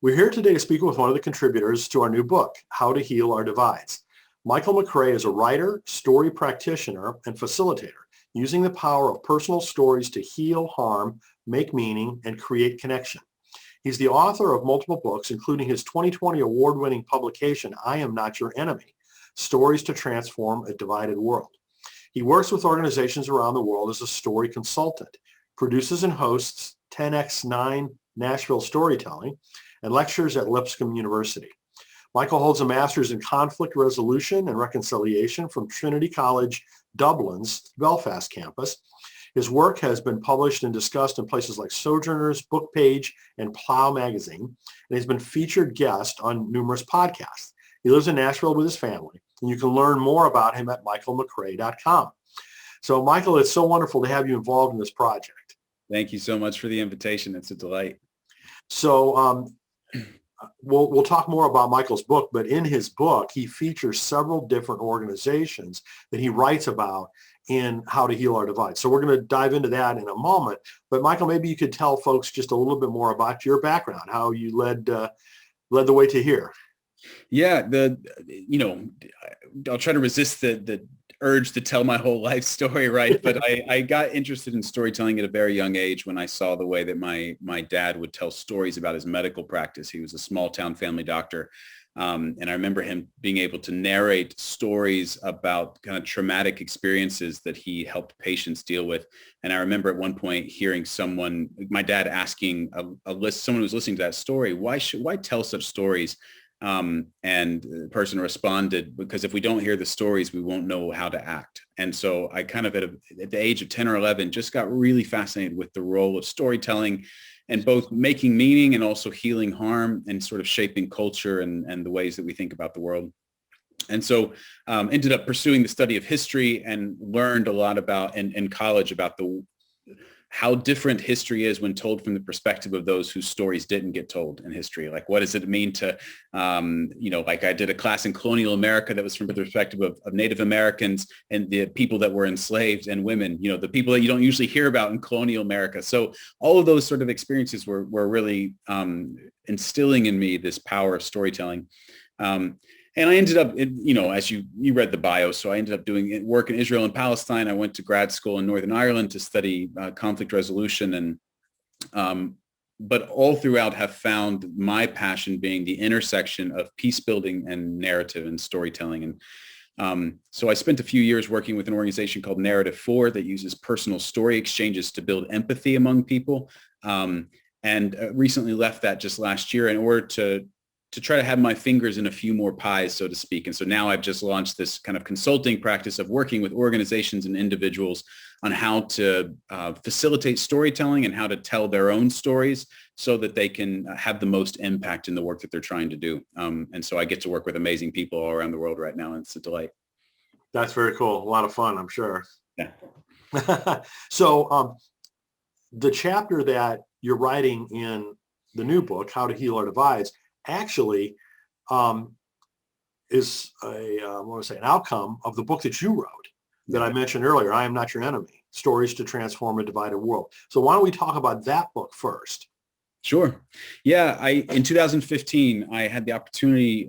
We're here today to speak with one of the contributors to our new book, How to Heal Our Divides. Michael McRay is a writer, story practitioner, and facilitator, using the power of personal stories to heal harm, make meaning, and create connection. He's the author of multiple books, including his 2020 award-winning publication, I Am Not Your Enemy, Stories to Transform a Divided World. He works with organizations around the world as a story consultant, produces and hosts 10x9 Nashville Storytelling, and lectures at Lipscomb University. Michael holds a master's in conflict resolution and reconciliation from Trinity College Dublin's Belfast campus. His work has been published and discussed in places like Sojourners, Bookpage, and Plow magazine, and he's been featured guest on numerous podcasts. He lives in Nashville with his family, and you can learn more about him at michaelmcray.com. So, Michael, it's so wonderful to have you involved in this project. Thank you so much for the invitation. It's a delight. So, we'll talk more about Michael's book, but in his book, he features several different organizations that he writes about in How to Heal Our Divides. So we're going to dive into that in a moment. But Michael, maybe you could tell folks just a little bit more about your background, how you led the way to here. Yeah, I'll try to resist the urge to tell my whole life story, right? But I got interested in storytelling at a very young age when I saw the way that my dad would tell stories about his medical practice. He was a small town family doctor. And I remember him being able to narrate stories about kind of traumatic experiences that he helped patients deal with. And I remember at one point hearing my dad asking someone who was listening to that story, why tell such stories? And the person responded, because if we don't hear the stories, we won't know how to act. And so I kind of at the age of 10 or 11, just got really fascinated with the role of storytelling and both making meaning and also healing harm and sort of shaping culture and the ways that we think about the world. And so ended up pursuing the study of history and learned a lot about in college about how different history is when told from the perspective of those whose stories didn't get told in history. Like, what does it mean to, like I did a class in colonial America that was from the perspective of Native Americans and the people that were enslaved and women, the people that you don't usually hear about in colonial America. So all of those sort of experiences were really instilling in me this power of storytelling. And I ended up, as you read the bio, so I ended up doing work in Israel and Palestine. I went to grad school in Northern Ireland to study conflict resolution, but all throughout have found my passion being the intersection of peace building and narrative and storytelling. And so I spent a few years working with an organization called Narrative 4 that uses personal story exchanges to build empathy among people, and recently left that just last year in order to try to have my fingers in a few more pies, so to speak. And so now I've just launched this kind of consulting practice of working with organizations and individuals on how to facilitate storytelling and how to tell their own stories so that they can have the most impact in the work that they're trying to do. And so I get to work with amazing people all around the world right now, and it's a delight. That's very cool. A lot of fun, I'm sure. Yeah. So the chapter that you're writing in the new book, How to Heal Our Divides, actually is an outcome of the book that you wrote that I mentioned earlier, I Am Not Your Enemy, Stories to Transform a Divided World. So why don't we talk about that book first? Sure. Yeah, in 2015, I had the opportunity,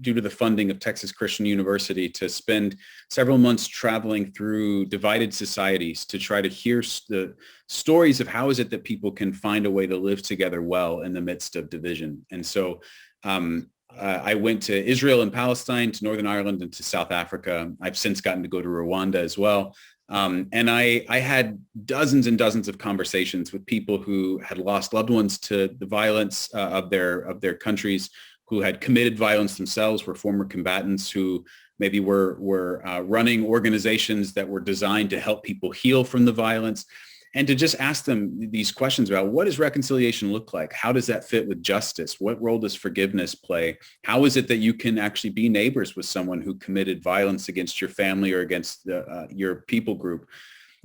due to the funding of Texas Christian University, to spend several months traveling through divided societies to try to hear the stories of how is it that people can find a way to live together well in the midst of division. And so I went to Israel and Palestine, to Northern Ireland, and to South Africa. I've since gotten to go to Rwanda as well. And I had dozens and dozens of conversations with people who had lost loved ones to the violence of their countries, who had committed violence themselves, were former combatants who maybe were running organizations that were designed to help people heal from the violence. And to just ask them these questions about, what does reconciliation look like? How does that fit with justice? What role does forgiveness play? How is it that you can actually be neighbors with someone who committed violence against your family or against your people group?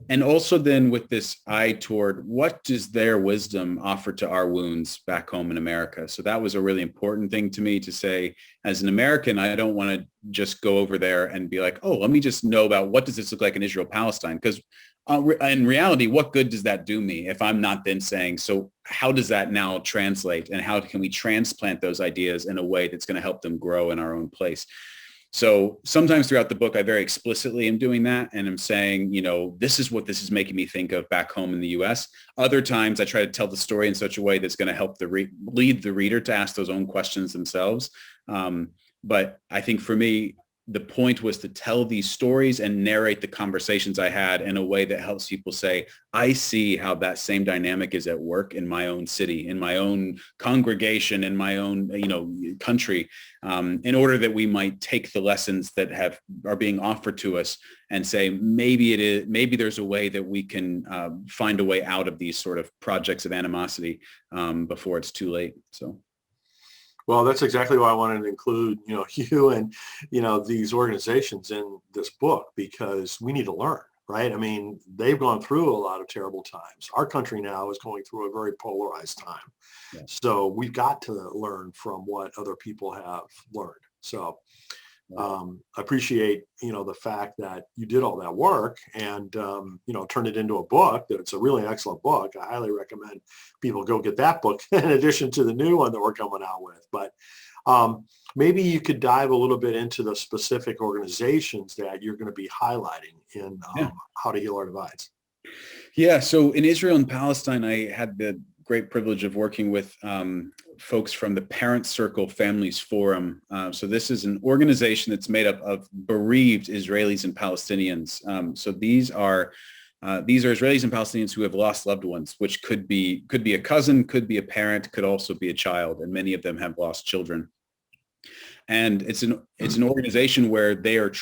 And also then with this eye toward, what does their wisdom offer to our wounds back home in America? So that was a really important thing to me to say, as an American, I don't want to just go over there and be like, oh, let me just know about what does this look like in Israel, Palestine? Because in reality, what good does that do me if I'm not then saying, so how does that now translate, and how can we transplant those ideas in a way that's going to help them grow in our own place? So sometimes throughout the book, I very explicitly am doing that, and I'm saying, this is what this is making me think of back home in the U.S. Other times I try to tell the story in such a way that's going to help lead the reader to ask those own questions themselves. But I think for me, the point was to tell these stories and narrate the conversations I had in a way that helps people say, I see how that same dynamic is at work in my own city, in my own congregation, in my own, country, in order that we might take the lessons that are being offered to us and say, maybe there's a way that we can find a way out of these sort of projects of animosity before it's too late. So. Well, that's exactly why I wanted to include, you and, these organizations in this book, because we need to learn, right? I mean, they've gone through a lot of terrible times. Our country now is going through a very polarized time. Yeah. So we've got to learn from what other people have learned. So I appreciate, the fact that you did all that work and, turned it into a book. It's a really excellent book. I highly recommend people go get that book in addition to the new one that we're coming out with. But maybe you could dive a little bit into the specific organizations that you're going to be highlighting in How to Heal Our Divides. Yeah. So in Israel and Palestine, I had the great privilege of working with folks from the Parent Circle Families Forum. So this is an organization that's made up of bereaved Israelis and Palestinians. So these are Israelis and Palestinians who have lost loved ones, which could be a cousin, could be a parent, could also be a child, and many of them have lost children. And it's an organization where they are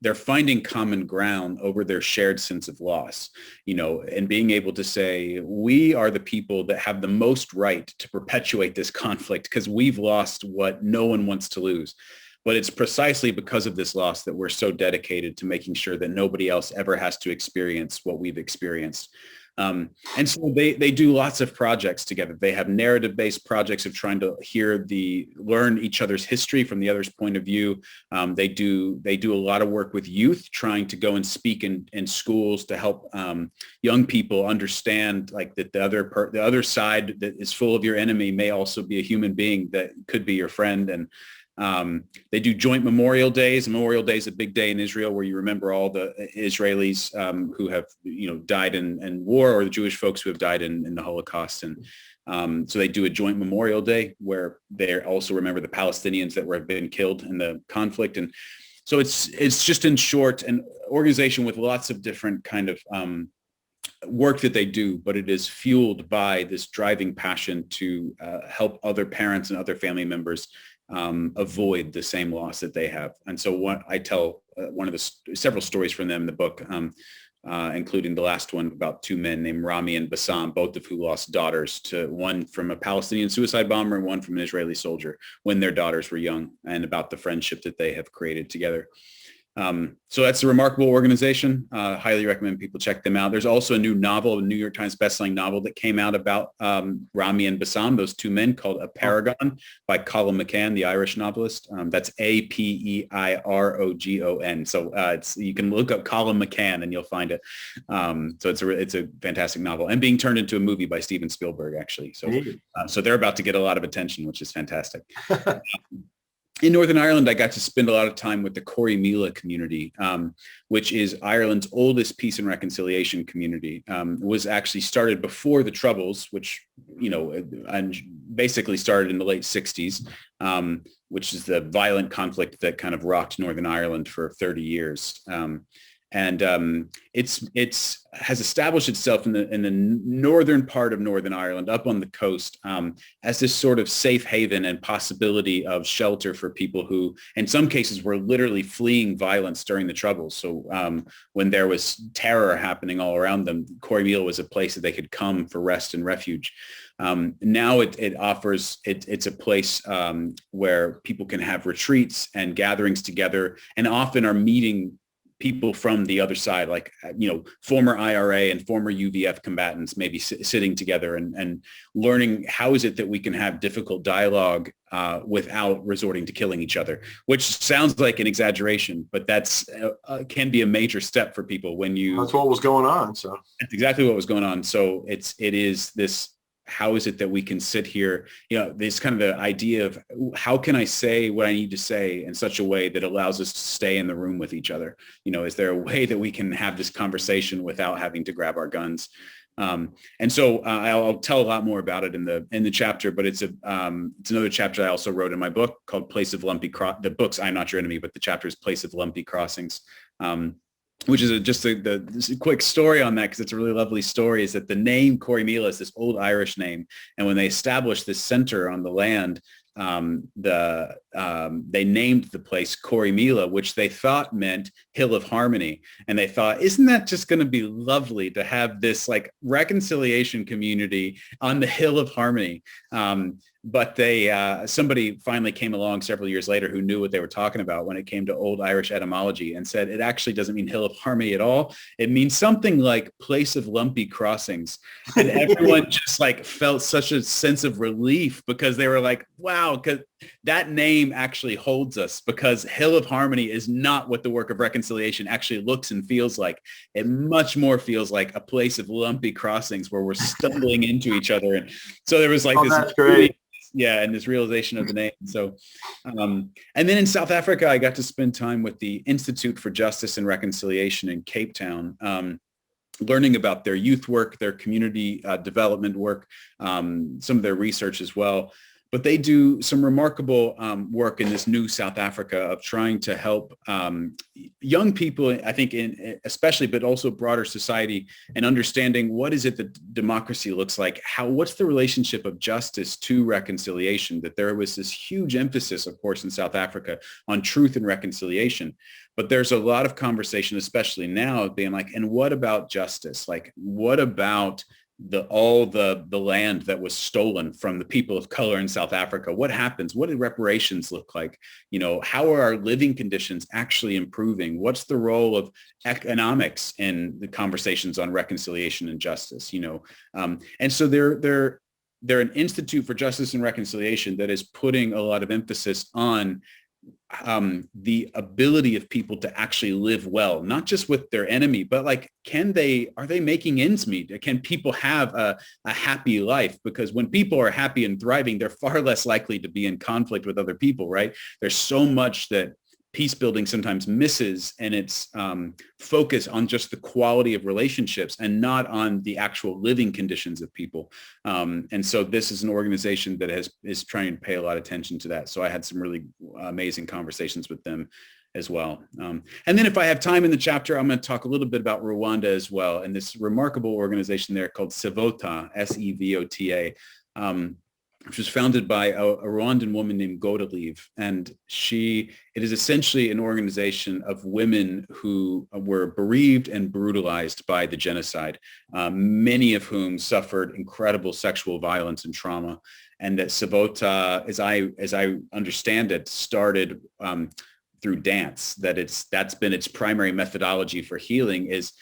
they're finding common ground over their shared sense of loss, and being able to say, we are the people that have the most right to perpetuate this conflict because we've lost what no one wants to lose. But it's precisely because of this loss that we're so dedicated to making sure that nobody else ever has to experience what we've experienced. And so they do lots of projects together. They have narrative-based projects of trying to learn each other's history from the other's point of view. They do a lot of work with youth, trying to go and speak in schools to help young people understand like that the other side that is full of your enemy may also be a human being that could be your friend. And they do joint Memorial Days. Memorial Day is a big day in Israel where you remember all the Israelis who have, died in war, or the Jewish folks who have died in the Holocaust. And so they do a joint Memorial Day where they also remember the Palestinians that have been killed in the conflict. And so it's just, in short, an organization with lots of different kind of work that they do, but it is fueled by this driving passion to help other parents and other family members avoid the same loss that they have. And so I tell one of the several stories from them in the book, including the last one about two men named Rami and Bassam, both of who lost daughters, to one from a Palestinian suicide bomber and one from an Israeli soldier when their daughters were young, and about the friendship that they have created together. So that's a remarkable organization. Highly recommend people check them out. There's also a new novel, a New York Times bestselling novel that came out about Rami and Bassam, those two men, called A Paragon by Colin McCann, the Irish novelist. That's Apeirogon. So you can look up Colin McCann and you'll find it. So it's a fantastic novel, and being turned into a movie by Steven Spielberg, actually. So they're about to get a lot of attention, which is fantastic. In Northern Ireland, I got to spend a lot of time with the Corrymeela community, which is Ireland's oldest peace and reconciliation community. Was actually started before the Troubles, which, and basically started in the late 60s, which is the violent conflict that kind of rocked Northern Ireland for 30 years. It's has established itself in the northern part of Northern Ireland, up on the coast, as this sort of safe haven and possibility of shelter for people who, in some cases, were literally fleeing violence during the Troubles. So when there was terror happening all around them, Corrymeela was a place that they could come for rest and refuge. Now it offers, it's a place where people can have retreats and gatherings together, and often are meeting people from the other side, like, former IRA and former UVF combatants maybe sitting together and learning how is it that we can have difficult dialogue without resorting to killing each other, which sounds like an exaggeration, but that's can be a major step for people when you... That's what was going on. So that's exactly what was going on. So it is this, how is it that we can sit here, this kind of the idea of how can I say what I need to say in such a way that allows us to stay in the room with each other? Is there a way that we can have this conversation without having to grab our guns? And so I'll tell a lot more about it in the chapter, but it's another chapter I also wrote in my book called Place of Lumpy The book's I'm Not Your Enemy, but the chapter is Place of Lumpy Crossings. Which is just a quick story on that, because it's a really lovely story, is that the name Corrymeela is this old Irish name. And when they established this center on the land, they named the place Corrymeela, which they thought meant Hill of Harmony. And they thought, isn't that just going to be lovely to have this like reconciliation community on the Hill of Harmony? But somebody finally came along several years later who knew what they were talking about when it came to old Irish etymology, and said it actually doesn't mean Hill of Harmony at all. It means something like Place of Lumpy Crossings. And everyone just like felt such a sense of relief, because they were like, wow, because that name actually holds us, because Hill of Harmony is not what the work of reconciliation actually looks and feels like. It much more feels like a place of lumpy crossings where we're stumbling into each other. And so there was like this... That's great. Yeah, and this realization of the name. So, and then in South Africa, I got to spend time with the Institute for Justice and Reconciliation in Cape Town, learning about their youth work, their community development work, some of their research as well. But they do some remarkable work in this new South Africa of trying to help young people, I think, especially, but also broader society, and understanding what is it that democracy looks like. What's the relationship of justice to reconciliation? That there was this huge emphasis, of course, in South Africa on truth and reconciliation. But there's a lot of conversation, especially now, being like, and what about justice? Like, what about all the land that was stolen from the people of color in South Africa? What happens? What do reparations look like? How are our living conditions actually improving? What's the role of economics in the conversations on reconciliation and justice? And so they're an Institute for Justice and Reconciliation that is putting a lot of emphasis on the ability of people to actually live well, not just with their enemy, but like, are they making ends meet? Can people have a happy life? Because when people are happy and thriving, they're far less likely to be in conflict with other people, right? There's so much that peace building sometimes misses, and its focus on just the quality of relationships and not on the actual living conditions of people. And so this is an organization that is trying to pay a lot of attention to that. So I had some really amazing conversations with them as well. And then if I have time in the chapter, I'm going to talk a little bit about Rwanda as well, and this remarkable organization there called SEVOTA, SEVOTA, which was founded by a Rwandan woman named Godelieve. And it is essentially an organization of women who were bereaved and brutalized by the genocide, many of whom suffered incredible sexual violence and trauma. And that SEVOTA, as I understand it, started through dance. That's been its primary methodology for healing, is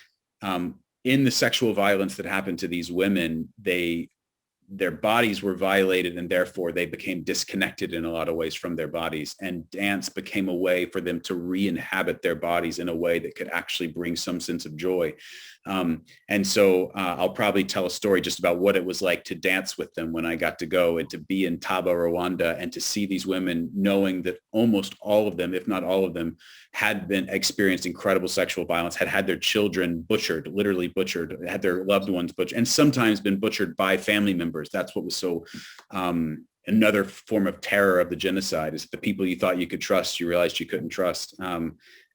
in the sexual violence that happened to these women, their bodies were violated, and therefore they became disconnected in a lot of ways from their bodies. And dance became a way for them to re-inhabit their bodies in a way that could actually bring some sense of joy. And so I'll probably tell a story just about what it was like to dance with them when I got to go and to be in Taba, Rwanda, and to see these women, knowing that almost all of them, if not all of them, had experienced incredible sexual violence, had their children butchered, literally butchered, had their loved ones butchered, and sometimes been butchered by family members. That's what was so another form of terror of the genocide, is the people you thought you could trust, you realized you couldn't trust.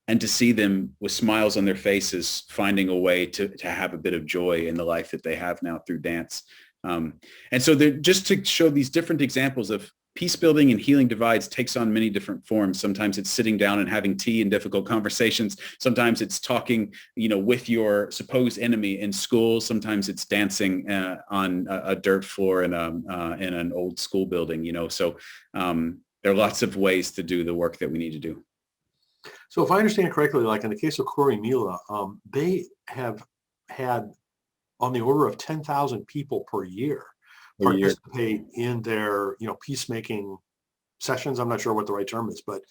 And to see them with smiles on their faces, finding a way to have a bit of joy in the life that they have now through dance. And so just to show these different examples of peace building and healing divides takes on many different forms. Sometimes it's sitting down and having tea and difficult conversations. Sometimes it's talking, with your supposed enemy in school. Sometimes it's dancing on a dirt floor in an old school building, So there are lots of ways to do the work that we need to do. So if I understand correctly, like in the case of Corey they have had on the order of 10,000 people per year Per year. participate in their, peacemaking sessions. I'm not sure what the right term is, but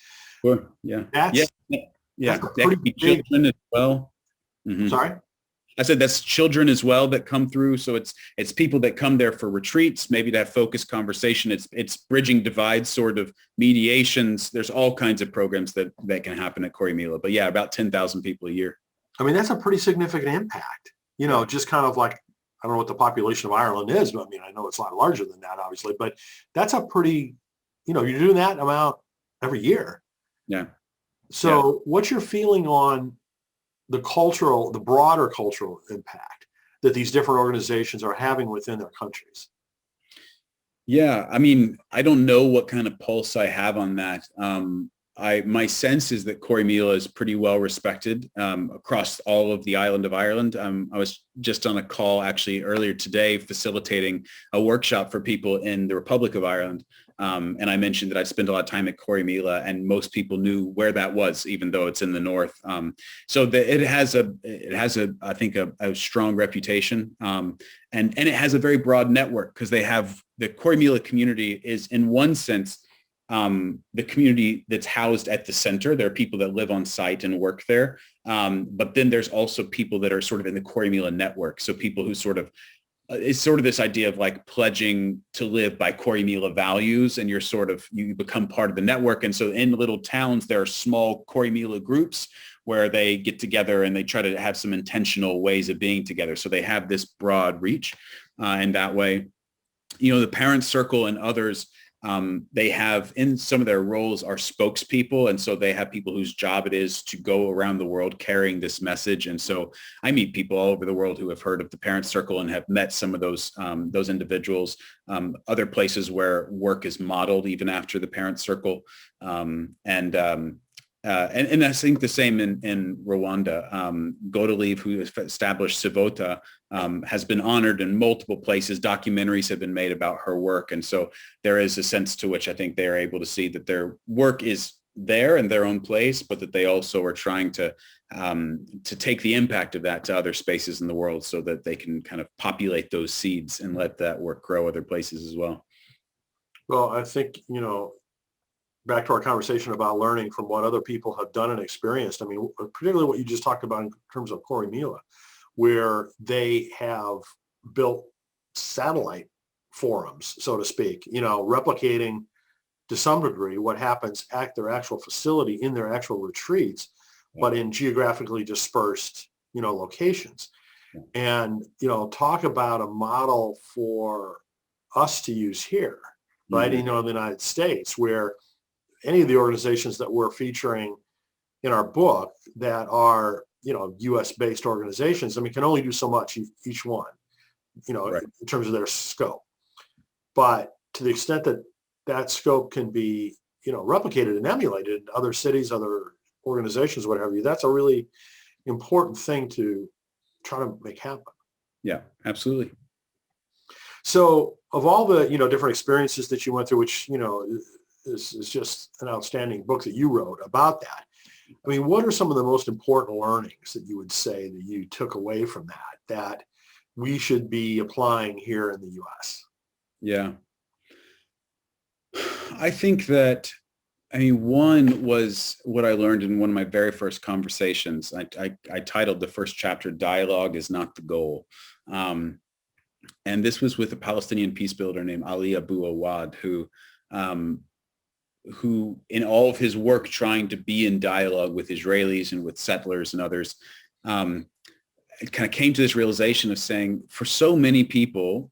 Sure. Yeah. Yeah. that's Yeah. that's a That pretty could be big. children as well. Mhm. Sorry. I said that's children as well that come through. So it's people that come there for retreats, maybe to have focused conversation. It's bridging divides, sort of mediations. There's all kinds of programs that can happen at Corrymeela. But yeah, about 10,000 people a year. I mean, that's a pretty significant impact. Yeah. Just kind of like, I don't know what the population of Ireland is, but I mean, I know it's a lot larger than that, obviously, but that's a pretty, you're doing that amount every year. Yeah. So what's your feeling on the broader cultural impact that these different organizations are having within their countries? Yeah, I mean, I don't know what kind of pulse I have on that. My sense is that Corrymeela is pretty well respected across all of the island of Ireland. I was just on a call actually earlier today facilitating a workshop for people in the Republic of Ireland. And I mentioned that I spent a lot of time at Corrymeela, and most people knew where that was, even though it's in the north. It has I think a strong reputation, and it has a very broad network because they have the Corrymeela community is in one sense the community that's housed at the center. There are people that live on site and work there, but then there's also people that are sort of in the Corrymeela network. So people who sort of it's sort of this idea of like pledging to live by Corrymeela values, and you become part of the network. And so in little towns, there are small Corrymeela groups where they get together and they try to have some intentional ways of being together. So they have this broad reach in that way. The Parent Circle and others, they have in some of their roles are spokespeople. And so they have people whose job it is to go around the world carrying this message. And so I meet people all over the world who have heard of the Parent Circle and have met some of those individuals, other places where work is modeled even after the Parent Circle. And I think the same in Rwanda. Godelieve, who established Sivota, has been honored in multiple places. Documentaries have been made about her work. And so there is a sense to which I think they are able to see that their work is there in their own place, but that they also are trying to take the impact of that to other spaces in the world so that they can kind of populate those seeds and let that work grow other places as well. Well, I think, back to our conversation about learning from what other people have done and experienced. I mean, particularly what you just talked about in terms of Corrymeela, where they have built satellite forums, so to speak, replicating to some degree what happens at their actual facility in their actual retreats, but in geographically dispersed, locations. And, talk about a model for us to use here, right? In the United States, where any of the organizations that we're featuring in our book that are, U.S. based organizations, I mean, can only do so much each one, Right. in terms of their scope. But to the extent that that scope can be, replicated and emulated in other cities, other organizations, what have you, that's a really important thing to try to make happen. Yeah, absolutely. So of all the, different experiences that you went through, which, is just an outstanding book that you wrote about that. I mean, what are some of the most important learnings that you would say that you took away from that we should be applying here in the U.S.? Yeah. I think that, one was what I learned in one of my very first conversations. I titled the first chapter, "Dialogue is Not the Goal." And this was with a Palestinian peace builder named Ali Abu Awad, who in all of his work trying to be in dialogue with Israelis and with settlers and others, it kind of came to this realization of saying, for so many people,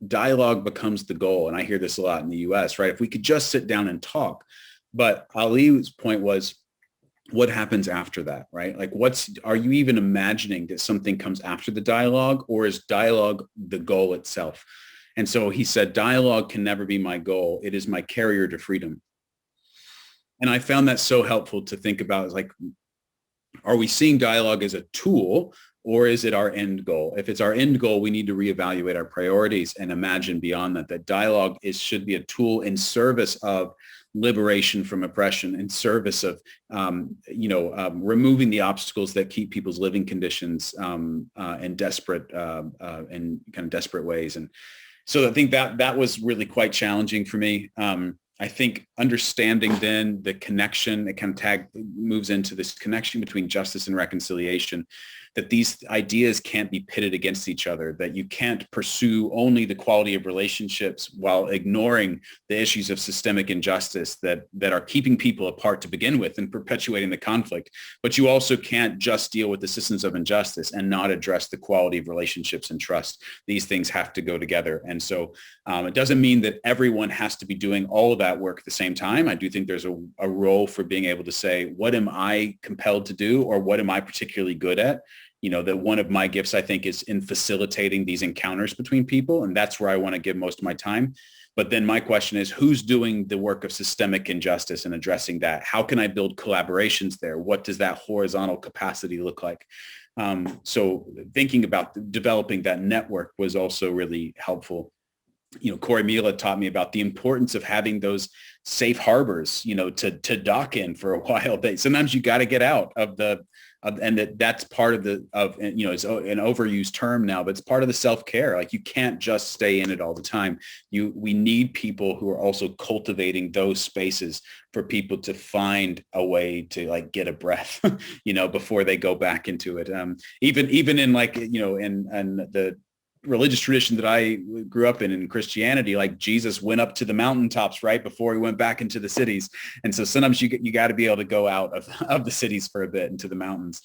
dialogue becomes the goal. And I hear this a lot in the US, right? If we could just sit down and talk. But Ali's point was, what happens after that, right? Like, are you even imagining that something comes after the dialogue, or is dialogue the goal itself? And so he said, dialogue can never be my goal. It is my carrier to freedom. And I found that so helpful to think about, like, are we seeing dialogue as a tool, or is it our end goal? If it's our end goal, we need to reevaluate our priorities and imagine beyond that. That dialogue should be a tool in service of liberation from oppression, in service of, removing the obstacles that keep people's living conditions in desperate ways. And so I think that was really quite challenging for me. I think understanding then the connection, it kind of moves into this connection between justice and reconciliation, that these ideas can't be pitted against each other, that you can't pursue only the quality of relationships while ignoring the issues of systemic injustice that are keeping people apart to begin with and perpetuating the conflict. But you also can't just deal with the systems of injustice and not address the quality of relationships and trust. These things have to go together. And so it doesn't mean that everyone has to be doing all of that work at the same time. I do think there's a role for being able to say, what am I compelled to do, or what am I particularly good at? That one of my gifts, I think, is in facilitating these encounters between people. And that's where I want to give most of my time. But then my question is, who's doing the work of systemic injustice and addressing that? How can I build collaborations there? What does that horizontal capacity look like? So thinking about developing that network was also really helpful. Corey Mila taught me about the importance of having those safe harbors, to dock in for a while. Sometimes you got to get out of and that's part of it's an overused term now, but it's part of the self-care. Like, you can't just stay in it all the time. We need people who are also cultivating those spaces for people to find a way to get a breath, before they go back into it. Even in in the religious tradition that I grew up in Christianity, Jesus went up to the mountaintops right before he went back into the cities. And so sometimes you got to be able to go out of the cities for a bit into the mountains.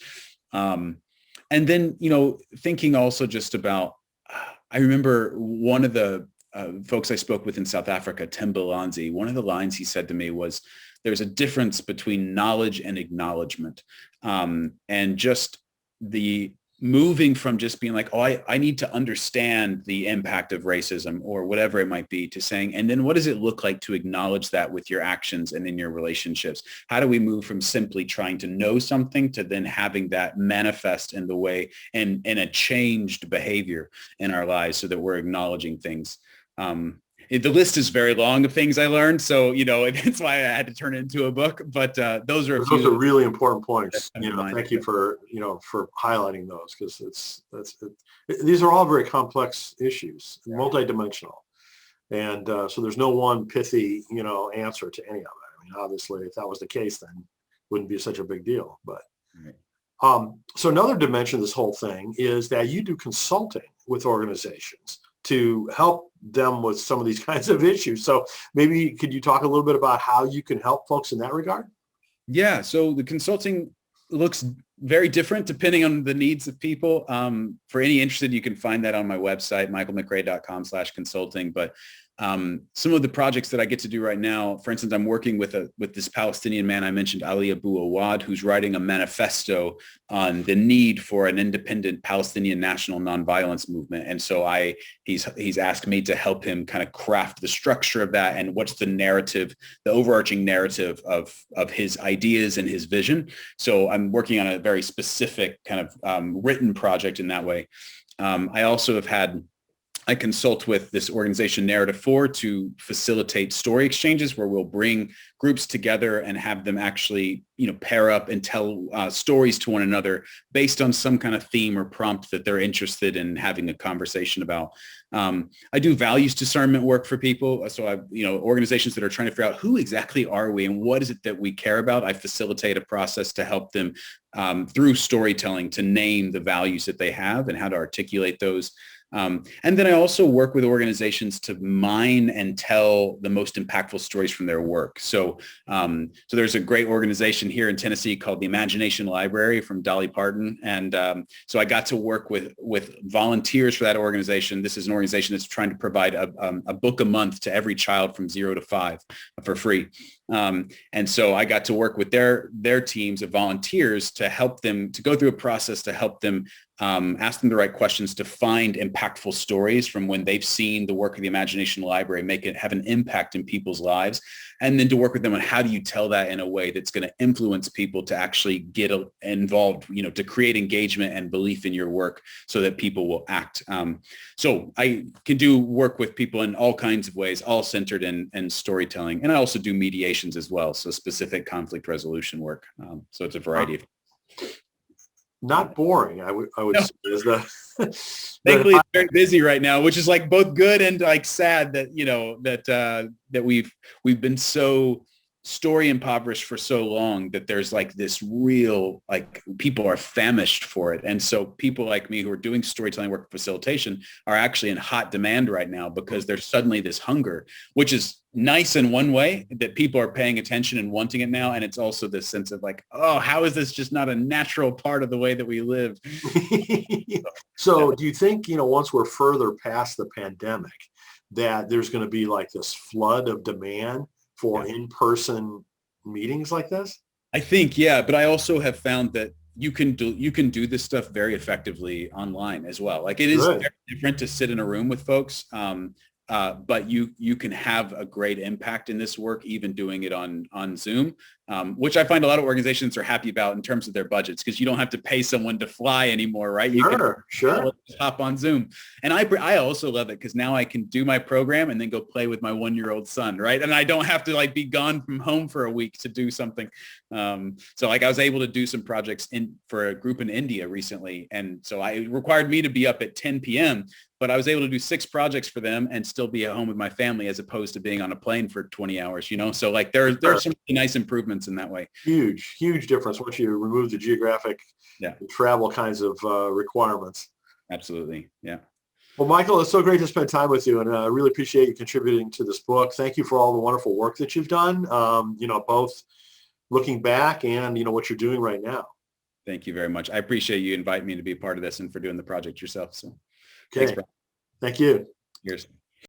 And then, thinking also just about, I remember one of the folks I spoke with in South Africa, Tim Balanzi, one of the lines he said to me was, there's a difference between knowledge and acknowledgement. And just the moving from just being like, I need to understand the impact of racism or whatever it might be, to saying, and then what does it look like to acknowledge that with your actions and in your relationships? How do we move from simply trying to know something to then having that manifest in the way and in a changed behavior in our lives, so that we're acknowledging things? The list is very long of things I learned, so that's why I had to turn it into a book. But those are really important points. Thank you for highlighting those, because these are all very complex issues, multidimensional, and so there's no one pithy answer to any of it. I mean, obviously, if that was the case, then it wouldn't be such a big deal. But so another dimension of this whole thing is that you do consulting with organizations to help them with some of these kinds of issues. So maybe could you talk a little bit about how you can help folks in that regard? Yeah. So the consulting looks very different depending on the needs of people. For any interested, you can find that on my website, michaelmcray.com/consulting. But some of the projects that I get to do right now, for instance, I'm working with this Palestinian man I mentioned, Ali Abu Awad, who's writing a manifesto on the need for an independent Palestinian national nonviolence movement. And so he's asked me to help him kind of craft the structure of that and what's the narrative, the overarching narrative of his ideas and his vision. So I'm working on a very specific kind of written project in that way. I consult with this organization Narrative 4 to facilitate story exchanges, where we'll bring groups together and have them actually, pair up and tell stories to one another based on some kind of theme or prompt that they're interested in having a conversation about. I do values discernment work for people. So organizations that are trying to figure out who exactly are we and what is it that we care about. I facilitate a process to help them through storytelling to name the values that they have and how to articulate those. And then I also work with organizations to mine and tell the most impactful stories from their work. So there's a great organization here in Tennessee called the Imagination Library from Dolly Parton. And so I got to work with volunteers for that organization. This is an organization that's trying to provide a book a month to every child from 0 to 5 for free. And so I got to work with their teams of volunteers to help them to go through a process to help them ask them the right questions to find impactful stories from when they've seen the work of the Imagination Library have an impact in people's lives, and then to work with them on how do you tell that in a way that's going to influence people to actually get involved, to create engagement and belief in your work so that people will act. So I can do work with people in all kinds of ways, all centered in storytelling. And I also do mediations as well, so specific conflict resolution work. So it's a variety of. Not boring, I would No. say. Is the Thankfully, it's very busy right now, which is like both good and like sad that that we've been so story impoverished for so long that there's like this real, like, people are famished for it. And so people like me who are doing storytelling work facilitation are actually in hot demand right now because there's suddenly this hunger, which is nice in one way that people are paying attention and wanting it now. And it's also this sense of like, oh, how is this just not a natural part of the way that we live? So do you think, once we're further past the pandemic, that there's going to be like this flood of demand for in-person meetings like this? I think, yeah, but I also have found that you can do this stuff very effectively online as well. Like, it is very different to sit in a room with folks, but you can have a great impact in this work even doing it on Zoom, which I find a lot of organizations are happy about in terms of their budgets, because you don't have to pay someone to fly anymore, right? You can just hop on Zoom. And I also love it because now I can do my program and then go play with my 1-year-old son, right? And I don't have to like be gone from home for a week to do something. So like I was able to do some projects for a group in India recently. And so it required me to be up at 10 p.m., but I was able to do 6 projects for them and still be at home with my family as opposed to being on a plane for 20 hours, So like there's some nice improvements in that way. Huge difference once you remove the geographic travel kinds of requirements. Absolutely. Yeah. Well, Michael, it's so great to spend time with you, and I really appreciate you contributing to this book. Thank you for all the wonderful work that you've done, both looking back and, what you're doing right now. Thank you very much. I appreciate you inviting me to be a part of this and for doing the project yourself. So okay. Thanks, Brian. Thank you. Cheers.